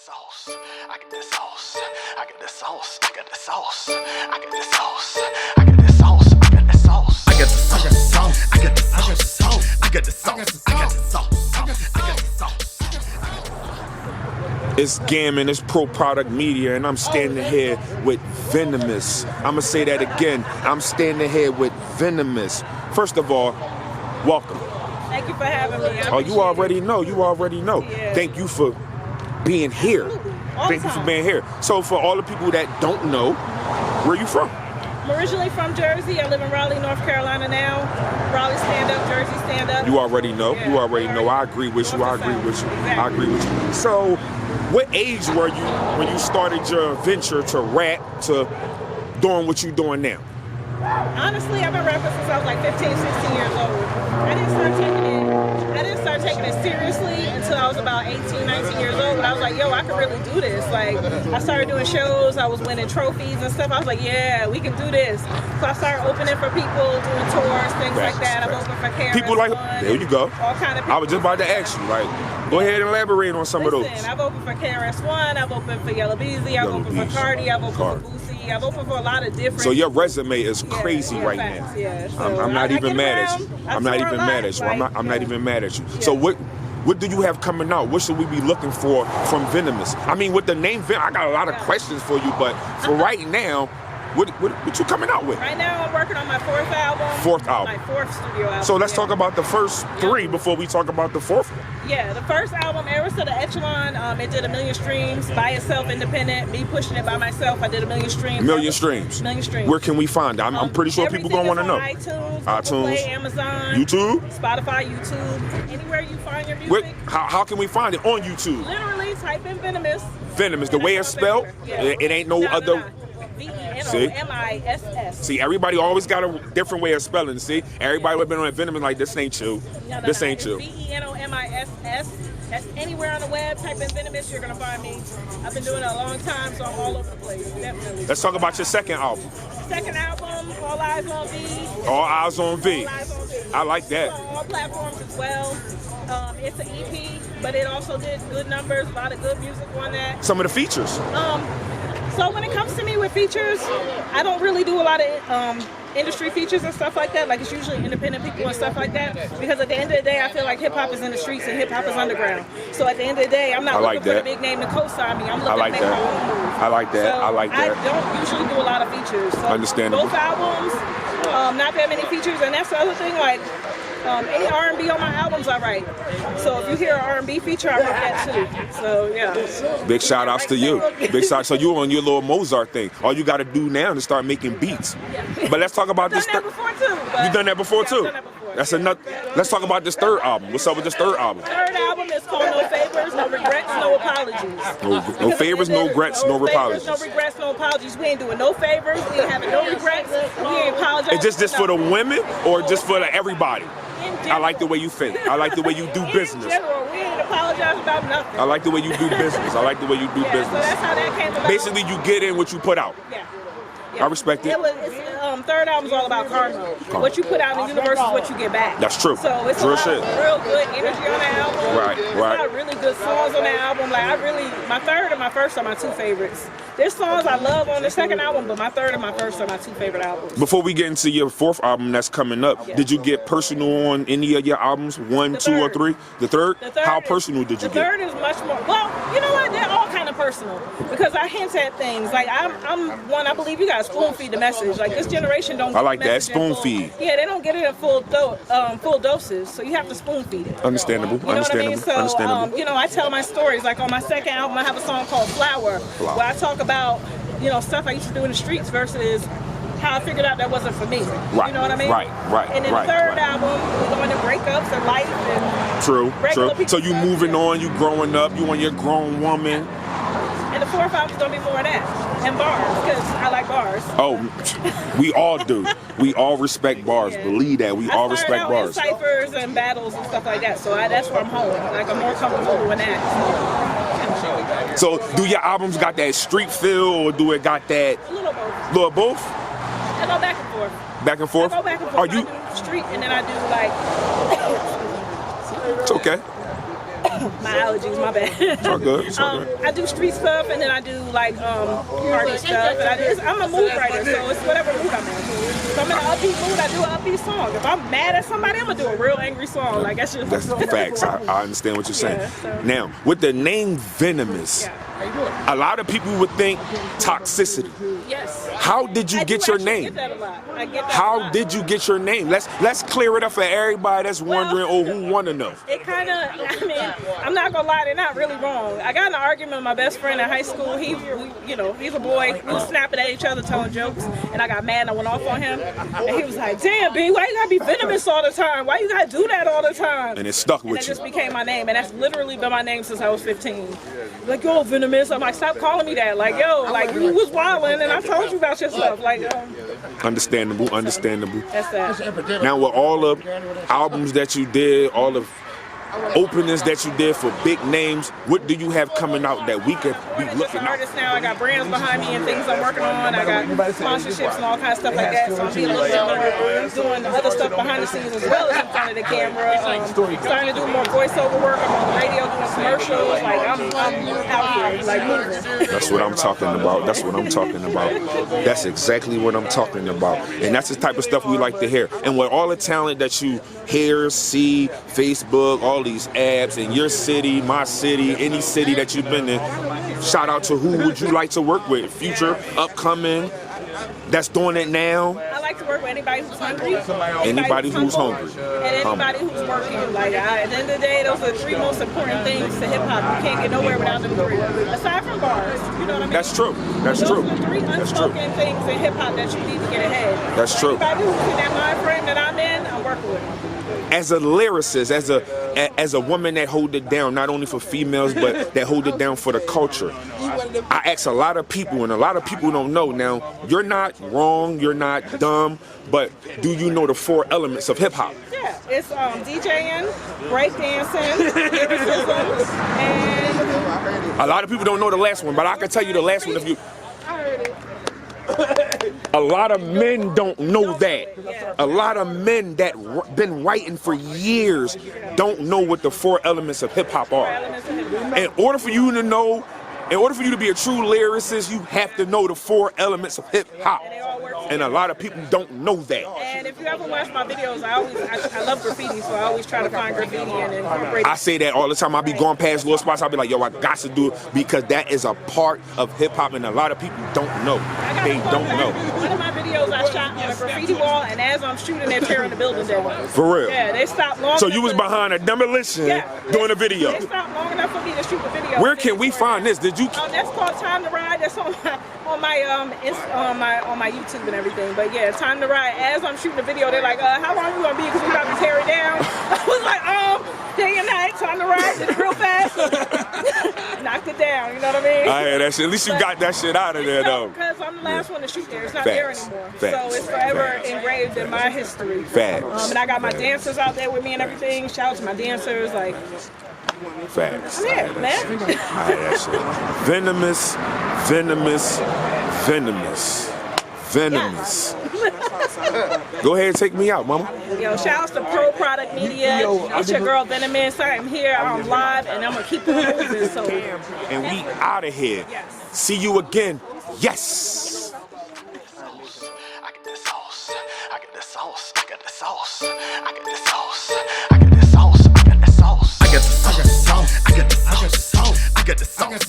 sauce. I get the sauce. I get the sauce. I get the sauce. I get the sauce. I get the sauce. I get the sauce. I get the sauce. I get the sauce. I get the sauce. I get the sauce. I get the sauce. I get the sauce. It's Gammon, it's Pro Product Media, and I'm standing here with Venomiss. I'ma say that again. I'm standing here with Venomiss. First of all, welcome. Thank you for having me. Oh, you already know. You already know. Yeah. Thank you for being here. Thank you for being here. So for all the people that don't know, where you from? I'm originally from Jersey. I live in Raleigh, North Carolina now. Raleigh stand up, Jersey stand up. You already know. Yeah. You already know. I agree with you. I agree with you. I agree with you. So what age were you when you started your venture to rap to doing what you're doing now? Honestly, I've been rapping since I was like 15, 16 years old. I didn't start taking it seriously until I was about 18, 19 years old. But I was like, yo, I can really do this. Like, I started doing shows. I was winning trophies and stuff. I was like, yeah, we can do this. So I started opening for people, doing tours, things like that. I'm open for KRS-One. People like, there you go. All kind of people. I was just about to ask you, like, go ahead and elaborate on some of those. I've opened for KRS-One. I've opened for Yella Beezy. I've opened for Cardi. I've opened for Boosie. I've opened for a lot of different. So your resume is crazy right now. Yeah, so I'm not even mad at you. I'm not even mad at you. I'm not even mad at you. So what do you have coming out? What should we be looking for from Venomiss? I mean, with the name Venom, I got a lot of questions for you, but for right now, what you coming out with? Right now, I'm working on my fourth album. Fourth album. My fourth studio album. So let's talk about the first three before we talk about the fourth one. Yeah, the first album, Errors to the Echelon, it did 1 million streams by itself, independent. Me pushing it by myself, I did 1 million streams. 1 million streams. 1 million streams. Where can we find it? I'm pretty sure people gonna want to know. iTunes, Google Play, Amazon, YouTube, Spotify, YouTube, anywhere you find your music. How can we find it on YouTube? Literally type in Venomiss. Venomiss, the way it's spelled, it ain't no other. Venomiss. See, everybody always got a different way of spelling. See, everybody would have been on Venomiss like, this ain't you. This ain't you. Venomiss. That's anywhere on the web. Type in Venomiss, you're gonna find me. I've been doing it a long time, so I'm all over the place. Definitely. Let's talk about your second album. Second album, All Eyes on V. All Eyes on V. All Eyes on V. I like that. It's on all platforms as well. It's an EP, but it also did good numbers. A lot of good music on that. Some of the features. So when it comes to me with features, I don't really do a lot of industry features and stuff like that. Like, it's usually independent people and stuff like that. Because at the end of the day, I feel like hip hop is in the streets and hip hop is underground. So at the end of the day, I'm not looking for the big name to co-sign me. I'm looking to make my own move. I like that. So I like that. I don't usually do a lot of features. So Understandable. Both albums, not that many features, and that's the other thing. Like, any R&B on my albums I write. So if you hear an R&B feature, I wrote that too. So yeah. Big shout outs to you. Big shout. So you on your little Mozart thing. All you got to do now is start making beats. But let's talk about this. I've done that before too. You done that before too. I've done that before. That's another. Let's talk about this third album. What's up with this third album? Third album is called No Favors, No Regrets, No Apologies. No favors, no regrets, no apologies. No regrets, no apologies. We ain't doing no favors. We ain't having no regrets. We ain't apologizing. It's just for the women or just for everybody? I like the way you think. I like the way you do business. In general, we ain't apologize about nothing. I like the way you do business. I like the way you do business. So that's how that came about. Basically, you get in what you put out. Yeah. I respect it. Third album's all about karma. What you put out in the universe is what you get back. That's true. So it's real a lot of real good energy on the album. Right. There's a lot of really good songs on the album. Like, my third and my first are my two favorites. There's songs I love on the second album, but my third and my first are my two favorite albums. Before we get into your fourth album that's coming up, did you get personal on any of your albums? One, two, or three? The third? How personal did you get? The third is much more, well, you know what? They're all kind of personal because I hint at things. Like, I'm one, I believe you gotta spoon feed the message. Like, this generation don't get I like that, spoon feed. Yeah, they don't get it in full doses, so you have to spoon feed it. Understandable. You know what I mean? So, I tell my stories. Like, on my second album, I have a song called Flower, where I talk about, stuff I used to do in the streets versus how I figured out that wasn't for me. Right. You know what I mean? Right. And then the third album, we're going to breakups and life and True. So you moving on, you growing up, you want your grown woman. And the fourth album's going to be more of that. And bars, because I like bars. Oh, we all do. We all respect bars. Yeah. Believe that. We all respect bars. I ciphers and battles and stuff like that. So that's where I'm home. Like, I'm more comfortable doing that. So do your albums got that street feel, or do it got that? A little both. Little both? I go back and forth. Back and forth? I go back and forth. Are you? I do street and then I do like. It's okay. My allergies, my bad. It's all good. It's all good. I do street stuff, and then I do like party stuff. And I'm a mood writer, so it's whatever mood I'm in. If I'm in an upbeat mood, I do an upbeat song. If I'm mad at somebody, I'm gonna do a real angry song. Like that's the facts. I understand what you're saying. Yeah, so. Now, with the name Venomiss, a lot of people would think toxicity. Yes. How did you get your name? Get that a lot. I get that a How lot. did you get your name? Let's clear it up for everybody that's wondering or who want to know. It kind of, I mean, I'm not gonna lie, they're not really wrong. I got in an argument with my best friend in high school. He's a boy. We was snapping at each other, telling jokes, and I got mad and I went off on him. And he was like, "Damn, B, why you gotta be venomous all the time? Why you gotta do that all the time?" And it stuck And with it you. just became my name, and that's literally been my name since I was 15. Like, yo, Venomiss. I'm like, stop calling me that. Like, yo, like you was wildin', and I told you about your stuff. Like, Understandable. that's that. Now, with all the albums that you did, all the openings that you did for big names, what do you have coming out that we could be I'm just looking an at? artist now. I got brands behind me and things I'm working on. I got sponsorships and all kinds of stuff like that. So I'm being a little bit more doing other stuff behind the scenes as well as in front of the camera. Starting to do more voiceover work. I'm on the radio doing commercials. Like I'm out here, like moving. That's what I'm talking about. That's exactly what I'm talking about. And that's the type of stuff we like to hear. And with all the talent that you hear, see, Facebook, all these apps in your city, my city, any city that you've been in, shout out to who would you like to work with? Future, upcoming, that's doing it now. I like to work with anybody who's hungry. Anybody who's hungry. And anybody who's working. Like, at the end of the day, those are the three most important things to hip-hop. You can't get nowhere without them three. Aside from bars, you know what I mean? That's true. That's those true. are the three That's true. unspoken things in hip-hop that you need to get ahead. That's true. Anybody who's in that mind frame that I'm in, I'm working with them. As a lyricist, as a woman that hold it down, not only for females, but that hold it down for the culture, I ask a lot of people, and a lot of people don't know. Now, you're not wrong, you're not dumb, but do you know the 4 elements of hip hop? Yeah, it's DJing, breakdancing, lyricism, and A lot of people don't know the last one, but I can tell you the last one if you. I heard it. A lot of men don't know that. A lot of men that been writing for years don't know what the 4 elements of hip hop are. Elements of hip-hop. In order for you to know, in order for you to be a true lyricist, you have to know the 4 elements of hip hop. And a lot of people don't know that. And if you ever watch my videos, I love graffiti, so I always try to find graffiti and incorporate I it. say that all the time. I be going past little spots. I'll be like, yo, I got to do it because that is a part of hip hop, and a lot of people don't know. They don't know. One of my videos I shot on a graffiti wall, and as I'm shooting, they're tearing the building down. For real. Yeah, they stopped long So enough you was for- behind a demolition doing a video. They stopped long enough for me to shoot the video. Where can we find this? Did you? That's called Time to Ride. That's on my YouTube and everything. But yeah, Time to Ride. As I'm shooting the video, they're like, "How long you gonna be? Because we about to tear it down." I was like, day and night, Time to Ride. Did it real fast. Knocked it down. You know what I mean? I that shit. At least you got that shit out of there, though. Because I'm the last one to shoot there. It's not Facts. there anymore. Facts. So it's forever engraved in my history. Facts. And I got my dancers out there with me and everything. Shout out to my dancers. Like, Facts. I'm here, man. That shit. Venomiss, Venomiss, Venomiss, Venomiss. Go ahead and take me out, mama. Yo, shout out to Pro Product Media. It's your girl Venomiss. I'm here. I'm live, and I'm gonna keep it moving. So, And we out of here. Yes. See you again. Yes. I got the sauce. I got the sauce. I got the sauce. I got the sauce. I got the sauce. I got the sauce. I got the sauce. I got the sauce. I got the sauce.